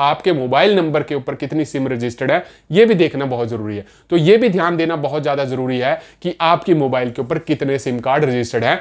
आपके mobile number के ऊपर कितनी सिम रजिस्टर्ड है ये भी देखना बहुत जरूरी है। तो ये भी ध्यान देना बहुत ज्यादा जरूरी है कि आपकी मोबाइल के ऊपर कितने सिम कार्ड रजिस्टर्ड है।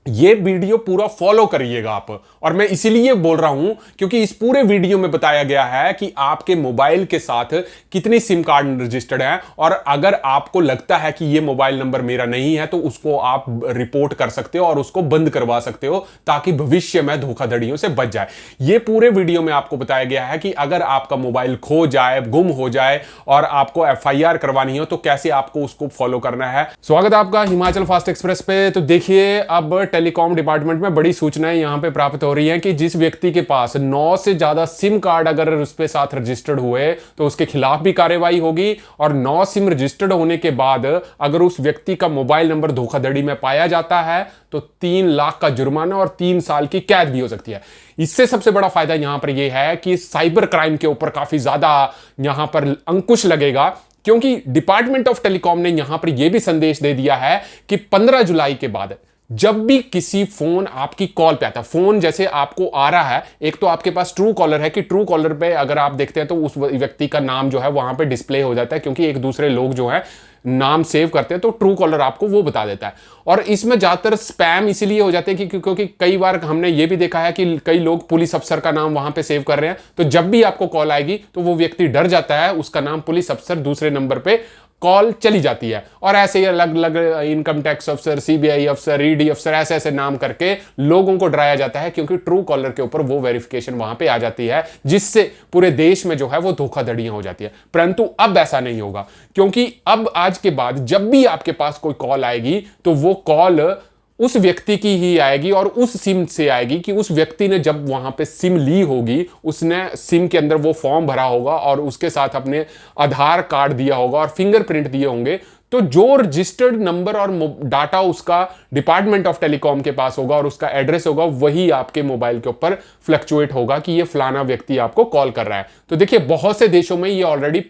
ये वीडियो पूरा फॉलो करिएगा आप। और मैं इसीलिए बोल रहा हूं क्योंकि इस पूरे वीडियो में बताया गया है कि आपके मोबाइल के साथ कितनी सिम कार्ड रजिस्टर्ड है, और अगर आपको लगता है कि ये मोबाइल नंबर मेरा नहीं है तो उसको आप रिपोर्ट कर सकते हो और उसको बंद करवा सकते हो, ताकि भविष्य में धोखाधड़ियों से बच जाए। ये पूरे वीडियो में आपको बताया गया है कि अगर आपका मोबाइल खो जाए, गुम हो जाए और आपको एफआईआर करवानी हो तो कैसे आपको उसको फॉलो करना है। स्वागत है आपका हिमाचल फास्ट एक्सप्रेस पे। तो देखिए, अब टेलीकॉम डिपार्टमेंट में बड़ी सूचनाएं यहां पे प्राप्त हो रही हैं कि जिस व्यक्ति के पास 9 से ज्यादा सिम कार्ड अगर उस पे साथ रजिस्टर्ड हुए तो उसके खिलाफ भी कार्रवाई होगी, और 9 सिम रजिस्टर्ड होने के बाद अगर उस व्यक्ति का मोबाइल नंबर धोखाधड़ी में पाया जाता है तो 3 लाख का जुर्माना और 3 साल की कैद भी हो सकती है। इससे सबसे बड़ा फायदा यहां पर यह है कि साइबर क्राइम के ऊपर काफी ज्यादा यहां पर अंकुश लगेगा, क्योंकि डिपार्टमेंट ऑफ टेलीकॉम ने यहां पर यह भी संदेश दे दिया है कि 15 जुलाई के बाद जब भी किसी फोन आपकी कॉल पे आता है, फोन जैसे आपको आ रहा है, एक तो आपके पास ट्रू कॉलर है कि ट्रू कॉलर पे अगर आप देखते हैं तो उस व्यक्ति का नाम जो है वहां पे डिस्प्ले हो जाता है, क्योंकि एक दूसरे लोग जो है नाम सेव करते हैं तो ट्रू कॉलर आपको वो बता देता है। और इसमें ज्यादातर स्पैम इसीलिए हो जाते हैं कि क्योंकि कई बार हमने ये भी देखा है कि कई लोग पुलिस अफसर का नाम वहां पे सेव कर रहे हैं, तो जब भी आपको कॉल आएगी तो वो व्यक्ति डर जाता है, उसका नाम पुलिस अफसर दूसरे नंबर पे कॉल चली जाती है। और ऐसे ही अलग अलग इनकम टैक्स अफसर, सीबीआई अफसर, ईडी अफसर, ऐसे ऐसे नाम करके लोगों को डराया जाता है, क्योंकि ट्रू कॉलर के ऊपर वो वेरिफिकेशन वहां पे आ जाती है, जिससे पूरे देश में जो है वो धोखाधड़ियां हो जाती है। परंतु अब ऐसा नहीं होगा, क्योंकि अब आज के बाद जब भी आपके पास कोई कॉल आएगी तो वो कॉल उस व्यक्ति की ही आएगी और उस सिम से आएगी कि उस व्यक्ति ने जब वहां पे सिम ली होगी, उसने सिम के अंदर वो फॉर्म भरा होगा और उसके साथ अपने आधार कार्ड दिया होगा और फिंगरप्रिंट दिए होंगे। तो जो रजिस्टर्ड नंबर और डाटा उसका डिपार्टमेंट ऑफ टेलीकॉम के पास होगा और उसका एड्रेस होगा, वही आपके मोबाइल के ऊपर फ्लक्चुएट होगा कि ये फलाना व्यक्ति आपको कॉल कर रहा है। तो देखिए, बहुत से देशों में ये ऑलरेडी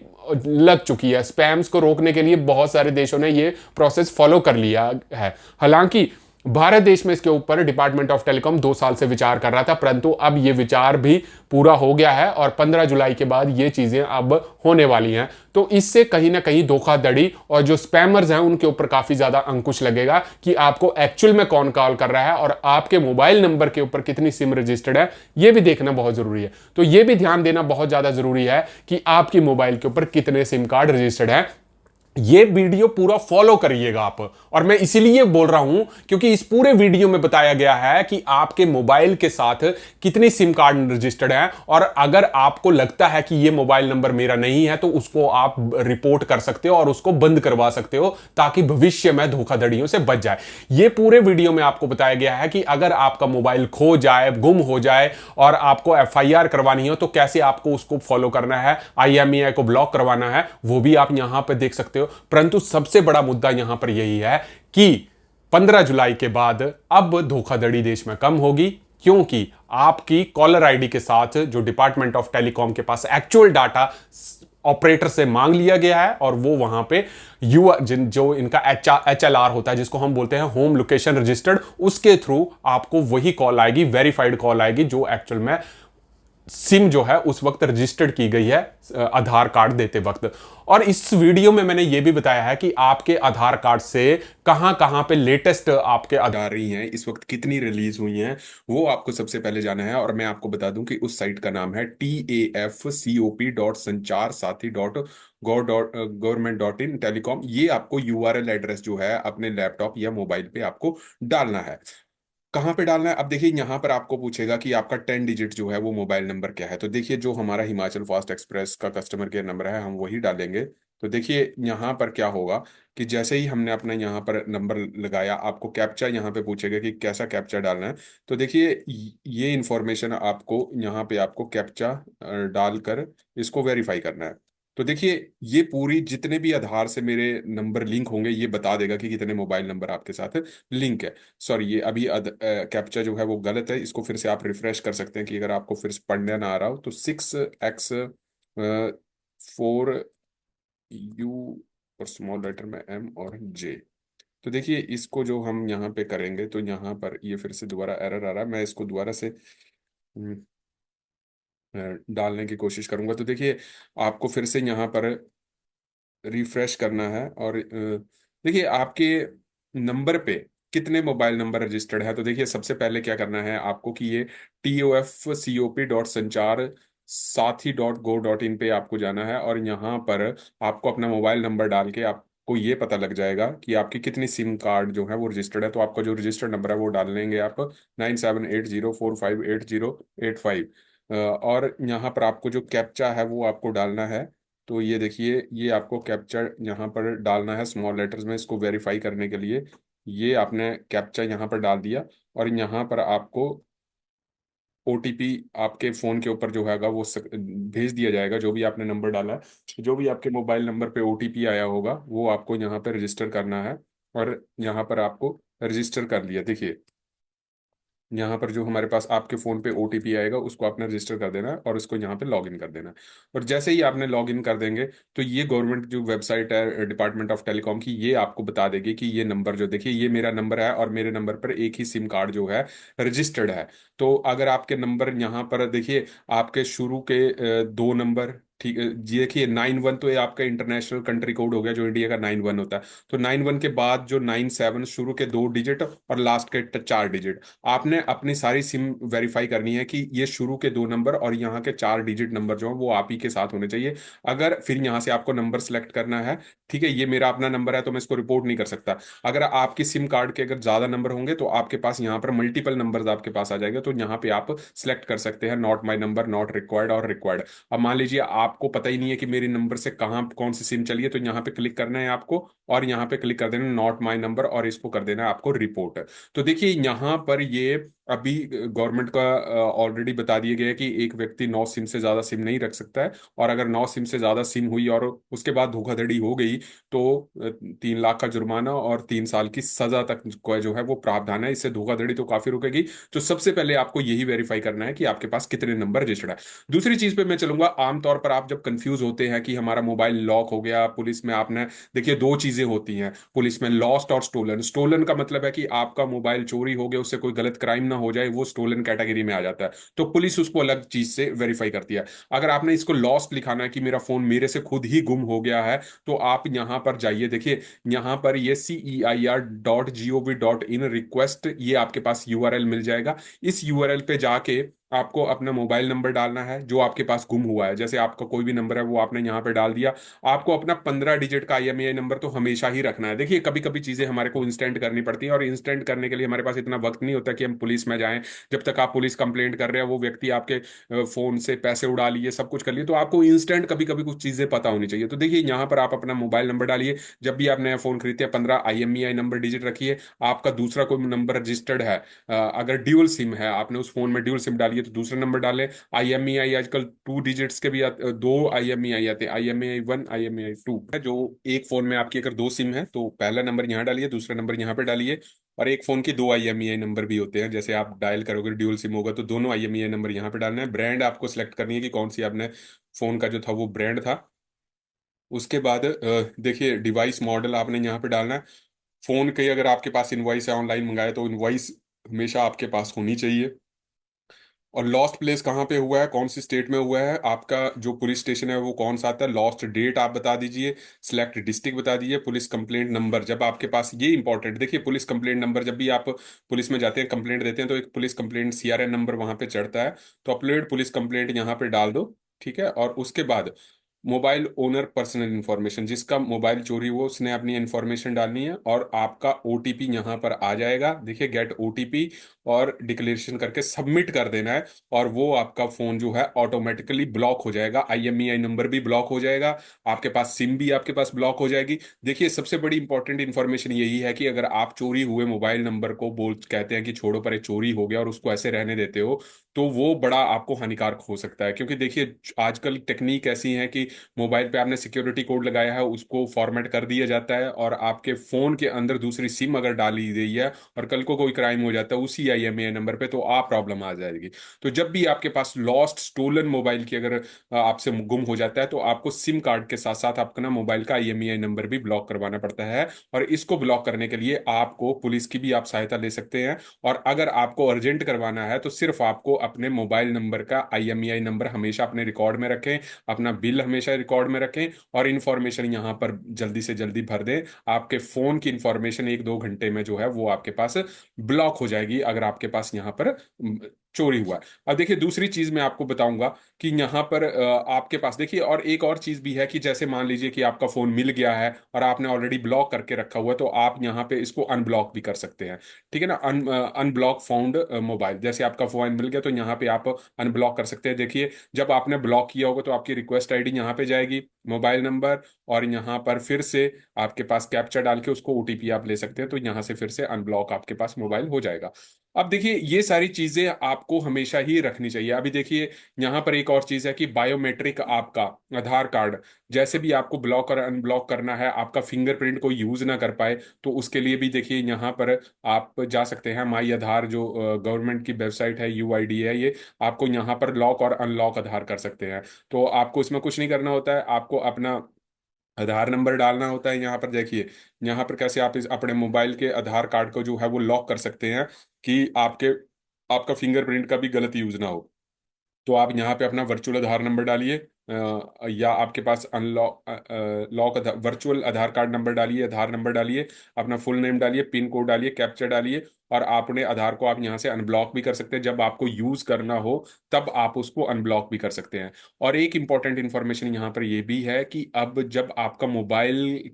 लग चुकी है। स्पैम्स को रोकने के लिए बहुत सारे देशों ने ये प्रोसेस फॉलो कर लिया है। हालांकि भारत देश में इसके ऊपर डिपार्टमेंट ऑफ टेलीकॉम 2 साल से विचार कर रहा था, परंतु अब यह विचार भी पूरा हो गया है और 15 जुलाई के बाद ये चीजें अब होने वाली हैं। तो इससे कहीं ना कहीं धोखाधड़ी और जो स्पैमर्स हैं उनके ऊपर काफी ज्यादा अंकुश लगेगा कि आपको एक्चुअल में कौन कॉल कर रहा है और आपके मोबाइल नंबर के ऊपर कितनी सिम रजिस्टर्ड है, यह भी देखना बहुत जरूरी है। तो यह भी ध्यान देना बहुत ज्यादा जरूरी है कि आपकी मोबाइल के ऊपर कितने सिम कार्ड रजिस्टर्ड है। ये वीडियो पूरा फॉलो करिएगा आप। और मैं इसीलिए बोल रहा हूं क्योंकि इस पूरे वीडियो में बताया गया है कि आपके मोबाइल के साथ कितनी सिम कार्ड रजिस्टर्ड है, और अगर आपको लगता है कि ये मोबाइल नंबर मेरा नहीं है तो उसको आप रिपोर्ट कर सकते हो और उसको बंद करवा सकते हो, ताकि भविष्य में धोखाधड़ियों से बच जाए। ये पूरे वीडियो में आपको बताया गया है कि अगर आपका मोबाइल खो जाए, गुम हो जाए और आपको एफआईआर करवानी हो तो कैसे आपको उसको फॉलो करना है, आईएमईआई को ब्लॉक करवाना है, वो भी आप यहां पर देख सकते हो। परंतु सबसे बड़ा मुद्दा यहां पर यही है कि 15 जुलाई के बाद अब धोखाधड़ी देश में कम होगी, क्योंकि आपकी कॉलर आईडी के साथ जो डिपार्टमेंट ऑफ टेलीकॉम के पास एक्चुअल डाटा ऑपरेटर से मांग लिया गया है, और वो वहां पे जो इनका एचएलआर होता है, जिसको हम बोलते हैं होम लोकेशन रजिस्टर्ड, उसके थ्रू आपको वही कॉल आएगी, वेरीफाइड कॉल आएगी जो एक्चुअल में सिम जो है उस वक्त रजिस्टर्ड की गई है आधार कार्ड देते वक्त। और इस वीडियो में मैंने यह भी बताया है कि आपके आधार कार्ड से कहां कहां पे लेटेस्ट आपके आधार रही हैं, इस वक्त कितनी रिलीज हुई हैं, वो आपको सबसे पहले जाना है। और मैं आपको बता दूं कि उस साइट का नाम है tafcop.sanchar-gov.in टेलीकॉम। ये आपको यूआरएल एड्रेस जो है अपने लैपटॉप या मोबाइल पे आपको डालना है। कहाँ पे डालना है? अब देखिए, यहाँ पर आपको पूछेगा कि आपका 10 डिजिट जो है वो मोबाइल नंबर क्या है। तो देखिए, जो हमारा हिमाचल फास्ट एक्सप्रेस का कस्टमर केयर नंबर है हम वही डालेंगे। तो देखिए यहाँ पर क्या होगा कि जैसे ही हमने अपना यहाँ पर नंबर लगाया, आपको कैप्चा यहाँ पे पूछेगा कि कैसा कैप्चा डालना है। तो देखिए, ये इंफॉर्मेशन आपको यहाँ पे आपको कैप्चा डालकर इसको वेरीफाई करना है। तो देखिए, ये पूरी जितने भी आधार से मेरे नंबर लिंक होंगे ये बता देगा कि कितने मोबाइल नंबर आपके साथ लिंक है। सॉरी, ये अभी कैप्चा जो है वो गलत है, इसको फिर से आप रिफ्रेश कर सकते हैं कि अगर आपको फिर से पढ़ने ना आ रहा हो तो 6x4U और स्मॉल लेटर में M और J। तो देखिए, इसको जो हम यहाँ पे करेंगे तो यहाँ पर ये फिर से दोबारा एरर आ रहा है। मैं इसको दोबारा से डालने की कोशिश करूंगा। तो देखिए आपको फिर से यहाँ पर रिफ्रेश करना है, और देखिए आपके नंबर पे कितने मोबाइल नंबर रजिस्टर्ड है। तो देखिए सबसे पहले क्या करना है आपको कि ये TOFCOP.संचार साथी .go.in पे आपको जाना है, और यहाँ पर आपको अपना मोबाइल नंबर डाल के आपको ये पता लग जाएगा कि आपकी कितनी सिम कार्ड जो है वो रजिस्टर्ड है। तो आपका जो रजिस्टर्ड नंबर है वो डाल लेंगे आप 9780458085। और यहाँ पर आपको जो कैप्चा है वो आपको डालना है। तो ये देखिए ये आपको कैप्चा यहाँ पर डालना है स्मॉल लेटर्स में, इसको वेरीफाई करने के लिए। ये आपने कैप्चा यहाँ पर डाल दिया, और यहाँ पर आपको OTP आपके फोन के ऊपर जो हैगा वो भेज दिया जाएगा। जो भी आपने नंबर डाला है, जो भी आपके मोबाइल नंबर पे OTP आया होगा वो आपको यहाँ पर रजिस्टर करना है। और यहाँ पर आपको रजिस्टर कर लिया। देखिए यहाँ पर जो हमारे पास आपके फ़ोन पे OTP आएगा उसको आपने रजिस्टर कर देना है, और उसको यहाँ पे लॉग इन कर देना है। और जैसे ही आपने लॉग इन कर देंगे तो ये गवर्नमेंट जो वेबसाइट है डिपार्टमेंट ऑफ टेलीकॉम की, ये आपको बता देगी कि ये नंबर जो देखिए ये मेरा नंबर है, और मेरे नंबर पर एक ही सिम कार्ड जो है रजिस्टर्ड है। तो अगर आपके नंबर यहाँ पर देखिए आपके शुरू के दो नंबर, ठीक है जी, देखिए 91 तो ये आपका इंटरनेशनल कंट्री कोड हो गया जो इंडिया का 91 होता है। तो 91 के बाद जो 97 शुरू के 2 डिजिट और लास्ट के 4 डिजिट, आपने अपनी सारी सिम वेरीफाई करनी है कि ये शुरू के 2 नंबर और यहाँ के 4 डिजिट नंबर जो है वो आप ही के साथ होने चाहिए। अगर फिर यहाँ से आपको नंबर सेलेक्ट करना है, ठीक है ये मेरा अपना नंबर है तो मैं इसको रिपोर्ट नहीं कर सकता। अगर आपकी सिम कार्ड के अगर ज्यादा नंबर होंगे तो आपके पास यहाँ पर मल्टीपल नंबर्स आपके पास आ जाएंगे, तो यहाँ पे आप सिलेक्ट कर सकते हैं not my number, not required और रिक्वायर्ड। अब मान लीजिए आपको पता ही नहीं है कि मेरे नंबर से कहाँ कौन सी सिम चली है, तो यहाँ पे क्लिक करना है आपको, और यहाँ पे क्लिक कर देना नॉट माई नंबर, और इसको कर देना है आपको रिपोर्ट। तो देखिए यहाँ पर ये अभी गवर्नमेंट का ऑलरेडी बता दिया गया है कि एक व्यक्ति 9 सिम से ज्यादा सिम नहीं रख सकता है। और अगर 9 सिम से ज्यादा सिम हुई और उसके बाद धोखाधड़ी हो गई तो 3 लाख का जुर्माना और 3 साल की सजा तक का जो है वो प्रावधान है। इससे धोखाधड़ी तो काफी रुकेगी। तो सबसे पहले आपको यही वेरीफाई करना है कि आपके पास कितने नंबर रजिस्टर्ड है। दूसरी चीज पे मैं चलूंगा, आमतौर पर आप जब कंफ्यूज होते हैं कि हमारा मोबाइल लॉक हो गया पुलिस में, आपने देखिए दो चीजें होती हैं पुलिस में, लॉस्ट और स्टोलन। स्टोलन का मतलब है कि आपका मोबाइल चोरी हो गया, उससे कोई गलत क्राइम ना हो जाए, वो स्टोलन कैटेगरी में आ जाता है। तो पुलिस उसको अलग चीज से वेरीफाई करती है। अगर आपने इसको लॉस्ट लिखाना है कि मेरा फोन मेरे से खुद ही गुम हो गया है, तो आप यहां पर जाइए। देखिए यहां पर ये CEIR.gov.in रिक्वेस्ट, ये आपके पास URL मिल जाएगा। इस URL पे जाके आपको अपना मोबाइल नंबर डालना है जो आपके पास गुम हुआ है। जैसे आपका कोई भी नंबर है वो आपने यहाँ पे डाल दिया। आपको अपना 15 डिजिट का IMEI नंबर तो हमेशा ही रखना है। देखिए कभी कभी चीजें हमारे को इंस्टेंट करनी पड़ती है, और इंस्टेंट करने के लिए हमारे पास इतना वक्त नहीं होता कि हम पुलिस में जाएं। जब तक आप पुलिस कंप्लेंट कर रहे हैं वो व्यक्ति आपके फोन से पैसे उड़ा लिए, सब कुछ कर लिए, तो आपको इंस्टेंट कभी कभी कुछ चीजें पता होनी चाहिए। तो देखिए यहाँ पर आप अपना मोबाइल नंबर डालिए। जब भी आप नया फोन खरीदते हैं 15 IMEI नंबर डिजिट रखिए। आपका दूसरा कोई नंबर रजिस्टर्ड है, अगर ड्यूल सिम है, आपने उस फोन में ड्यूल सिम डाली है तो दूसरा नंबर डालें। IMEI आजकल 2 डिजिट्स के भी दो IMEI आते हैं, IMEI 1 IMEI 2 है। जो एक फोन में आपकी अगर 2 सिम है तो पहला नंबर यहाँ डालिए, दूसरा नंबर यहाँ पे डालिए। और एक फोन की 2 IMEI नंबर भी होते हैं, जैसे आप डायल करोगे ड्यूल सिम होगा तो दोनों IMEI नंबर यहाँ पे डालना है। ब्रांड आपको सिलेक्ट करनी है कि कौन सी आपने फोन का जो था वो ब्रांड था। उसके बाद देखिए डिवाइस मॉडल आपने यहाँ पे डालना है। फोन के अगर आपके पास इनवॉइस है, ऑनलाइन मंगाया, तो इनवॉइस हमेशा आपके पास होनी चाहिए। और लॉस्ट प्लेस कहाँ पे हुआ है, कौन सी स्टेट में हुआ है, आपका जो पुलिस स्टेशन है वो कौन सा आता है, लॉस्ट डेट आप बता दीजिए, सिलेक्ट डिस्ट्रिक्ट बता दीजिए, पुलिस कंप्लेंट नंबर जब आपके पास, ये इंपॉर्टेंट देखिए पुलिस कंप्लेंट नंबर, जब भी आप पुलिस में जाते हैं कंप्लेंट देते हैं तो एक पुलिस कंप्लेंट CRN नंबर वहां पे चढ़ता है। तो अपलोड पुलिस कंप्लेंट यहाँ पे डाल दो, ठीक है। और उसके बाद मोबाइल ओनर पर्सनल इंफॉर्मेशन, जिसका मोबाइल चोरी हुआ उसने अपनी इंफॉर्मेशन डालनी है, और आपका OTP यहाँ पर आ जाएगा। देखिए गेट OTP, और डिक्लेरेशन करके सबमिट कर देना है। और वो आपका फोन जो है ऑटोमेटिकली ब्लॉक हो जाएगा, IMEI नंबर भी ब्लॉक हो जाएगा, आपके पास सिम भी आपके पास ब्लॉक हो जाएगी। देखिए सबसे बड़ी इंपॉर्टेंट इंफॉर्मेशन यही है कि अगर आप चोरी हुए मोबाइल नंबर को बोल कहते हैं कि छोड़ो पर ये चोरी हो गया, और उसको ऐसे रहने देते हो, तो वो बड़ा आपको हानिकारक हो सकता है। क्योंकि देखिए आजकल टेक्निक ऐसी है कि मोबाइल पे आपने सिक्योरिटी कोड लगाया है उसको फॉर्मेट कर दिया जाता है, और आपके फोन के अंदर दूसरी सिम अगर डाली गई है और कल को कोई क्राइम हो जाता है उसी IMEI नंबर पे, तो आप प्रॉब्लम आ जाएगी। तो जब भी आपके पास लॉस्ट स्टोलन मोबाइल की अगर आपसे गुम हो जाता है, तो आपको सिम कार्ड के साथ साथ आपका ना मोबाइल का IMEI नंबर भी ब्लॉक करवाना पड़ता है। और इसको ब्लॉक करने के लिए आपको पुलिस की भी आप सहायता ले सकते हैं। और अगर आपको अर्जेंट करवाना है तो सिर्फ आपको अपने मोबाइल नंबर का IMEI नंबर हमेशा अपने रिकॉर्ड में रखें, अपना बिल हमेशा रिकॉर्ड में रखें, और इन्फॉर्मेशन यहाँ पर जल्दी से जल्दी भर दें। आपके फोन की इंफॉर्मेशन 1-2 घंटे में जो है वो आपके पास ब्लॉक हो जाएगी, अगर आपके पास यहाँ पर चोरी हुआ है। अब देखिए दूसरी चीज मैं आपको बताऊंगा कि यहाँ पर आपके पास देखिए, और एक और चीज भी है कि जैसे मान लीजिए कि आपका फोन मिल गया है और आपने ऑलरेडी ब्लॉक करके रखा हुआ है, तो आप यहाँ पे इसको अनब्लॉक भी कर सकते हैं। ठीक है ना, अनब्लॉक फाउंड मोबाइल, जैसे आपका फोन मिल गया तो यहाँ पे आप अनब्लॉक कर सकते हैं। देखिए जब आपने ब्लॉक किया होगा तो आपकी रिक्वेस्ट आईडी यहाँ पे जाएगी, मोबाइल नंबर, और यहाँ पर फिर से आपके पास कैप्चा डाल के उसको OTP आप ले सकते हैं, तो यहाँ से फिर से अनब्लॉक आपके पास मोबाइल हो जाएगा। अब देखिए ये सारी चीजें आपको हमेशा ही रखनी चाहिए। अभी देखिए यहाँ पर एक और चीज है कि बायोमेट्रिक, आपका आधार कार्ड जैसे भी आपको ब्लॉक और अनब्लॉक करना है, आपका फिंगरप्रिंट कोई यूज ना कर पाए, तो उसके लिए भी देखिए यहाँ पर आप जा सकते हैं। माई आधार जो गवर्नमेंट की वेबसाइट है, UID है ये, आपको यहाँ पर लॉक और अनलॉक आधार कर सकते हैं। तो आपको इसमें कुछ नहीं करना होता है, आपको अपना आधार नंबर डालना होता है। यहाँ पर देखिए यहाँ पर कैसे आप इस अपने मोबाइल के आधार कार्ड को जो है वो लॉक कर सकते हैं कि आपका फिंगरप्रिंट का भी गलत यूज ना हो। तो आप यहाँ पे अपना वर्चुअल आधार नंबर डालिए, या आपके पास अनलॉक लॉक वर्चुअल आधार कार्ड नंबर डालिए, आधार नंबर डालिए, अपना फुल नेम डालिए, पिन कोड डालिए, कैप्चा डालिए, और आपने आधार को आप यहाँ से अनब्लॉक भी कर सकते हैं। जब आपको यूज करना हो तब आप उसको अनब्लॉक भी कर सकते हैं। और एक इंपॉर्टेंट इंफॉर्मेशन यहाँ पर यह भी है कि अब जब आपका मोबाइल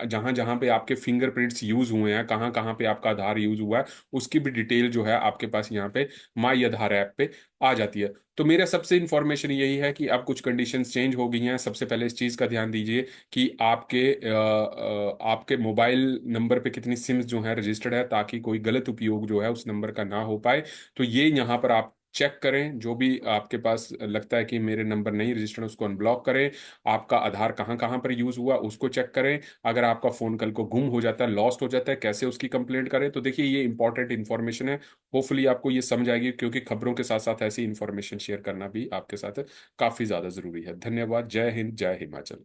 जहां जहां पे आपके फिंगरप्रिंट्स यूज हुए हैं, कहाँ कहाँ पे आपका आधार यूज हुआ है, उसकी भी डिटेल जो है आपके पास यहाँ पे माई आधार ऐप पे आ जाती है। तो मेरा सबसे इंफॉर्मेशन यही है कि अब कुछ कंडीशंस चेंज हो गई हैं। सबसे पहले इस चीज़ का ध्यान दीजिए कि आपके मोबाइल नंबर पे कितनी सिम्स जो है रजिस्टर्ड है, ताकि कोई गलत उपयोग जो है उस नंबर का ना हो पाए। तो ये यहाँ पर आप चेक करें, जो भी आपके पास लगता है कि मेरे नंबर नहीं रजिस्टर्ड, उसको अनब्लॉक करें। आपका आधार कहाँ कहाँ पर यूज हुआ उसको चेक करें। अगर आपका फोन कल को गुम हो जाता है, लॉस्ट हो जाता है, कैसे उसकी कंप्लेंट करें। तो देखिए ये इंपॉर्टेंट इन्फॉर्मेशन है। होपफुली आपको ये समझ आएगी, क्योंकि खबरों के साथ साथ ऐसी इंफॉर्मेशन शेयर करना भी आपके साथ काफी ज्यादा जरूरी है। धन्यवाद। जय हिंद, जय हिमाचल।